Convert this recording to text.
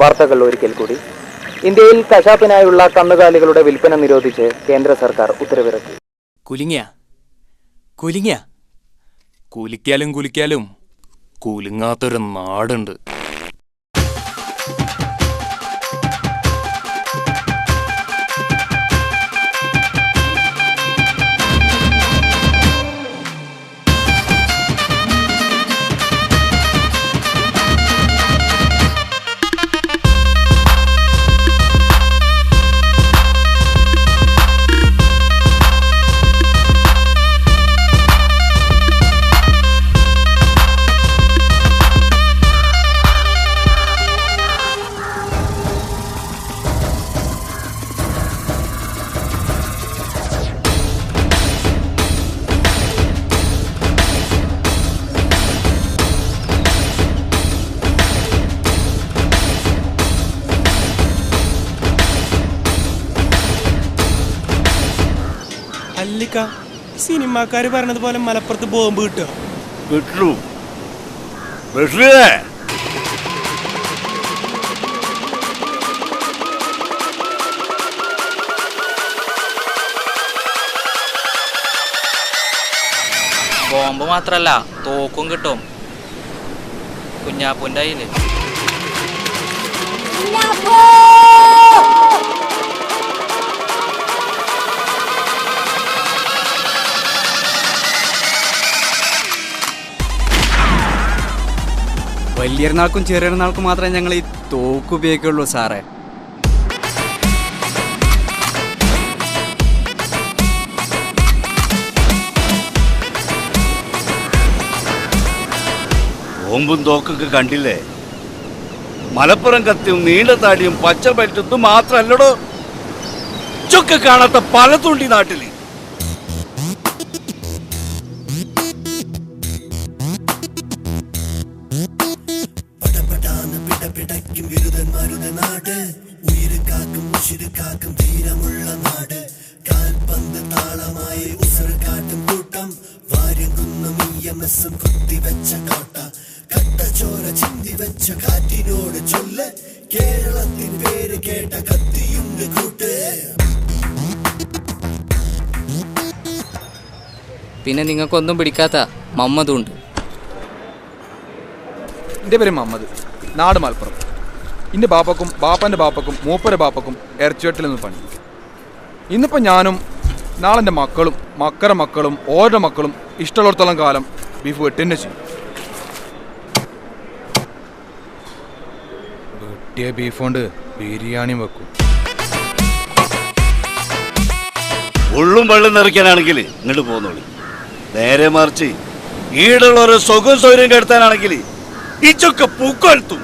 വാർത്തകൾ ഒരിക്കൽ കൂടി. ഇന്ത്യയിൽ കശാപ്പിനായുള്ള കന്നുകാലികളുടെ വിൽപ്പന നിരോധിച്ച് കേന്ദ്ര സർക്കാർ ഉത്തരവിറക്കി. കുലിക്കാലും കുലുങ്ങാത്തൊരു നാടുണ്ട്. അല്ലിക്ക, സിനിമാക്കാര് പറഞ്ഞത് പോലെ മലപ്പുറത്ത് ബോംബ് കിട്ടുക ബോംബ് മാത്രല്ല തോക്കും കിട്ടും. കുഞ്ഞാപ്പൂൻ്റെ കയ്യില് വലിയൊരുനാൾക്കും ചെറിയൊരുനാൾക്കും മാത്രമേ ഞങ്ങൾ ഈ തോക്ക് ഉപയോഗിക്കുള്ളൂ സാറേ. ബോംബും തോക്കൊക്കെ കണ്ടില്ലേ? മലപ്പുറം കത്തിയും നീണ്ട താടിയും പച്ച ബെൽറ്റും മാത്രല്ലടോ, ചൊക്കെ കാണാത്ത പലതുണ്ടി നാട്ടില്. പിന്നെ നിങ്ങൾക്കൊന്നും പിടിക്കാത്ത മമ്മദുണ്ട്. എൻ്റെ പേര് മുഹമ്മദ്, നാട് മലപ്പുറം. എൻ്റെ ബാപ്പക്കും ബാപ്പൻ്റെ ബാപ്പക്കും മൂപ്പര ബാപ്പക്കും ഇറച്ചിവെട്ടിൽ നിന്ന് പണി. ഇന്നിപ്പോൾ ഞാനും നാളെ എൻ്റെ മക്കളും മക്കടെ മക്കളും ഓരോ മക്കളും ഇഷ്ടമുള്ളിടത്തോളം കാലം ബീഫ് വെട്ടിൻ്റെ ചെയ്യും. വെട്ടിയ ബീഫ് കൊണ്ട് ബിരിയാണിയും വെക്കും. ഉള്ളും വെള്ളം നിറയ്ക്കാനാണെങ്കിൽ ഇങ്ങോട്ട് പോന്നോളി. നേരെ മറിച്ച് ഈടുള്ള ഒരു സുഖം സൗകര്യം കെടുത്താനാണെങ്കിൽ ഈ ചൊക്കെ പൂക്കൊഴുത്തും.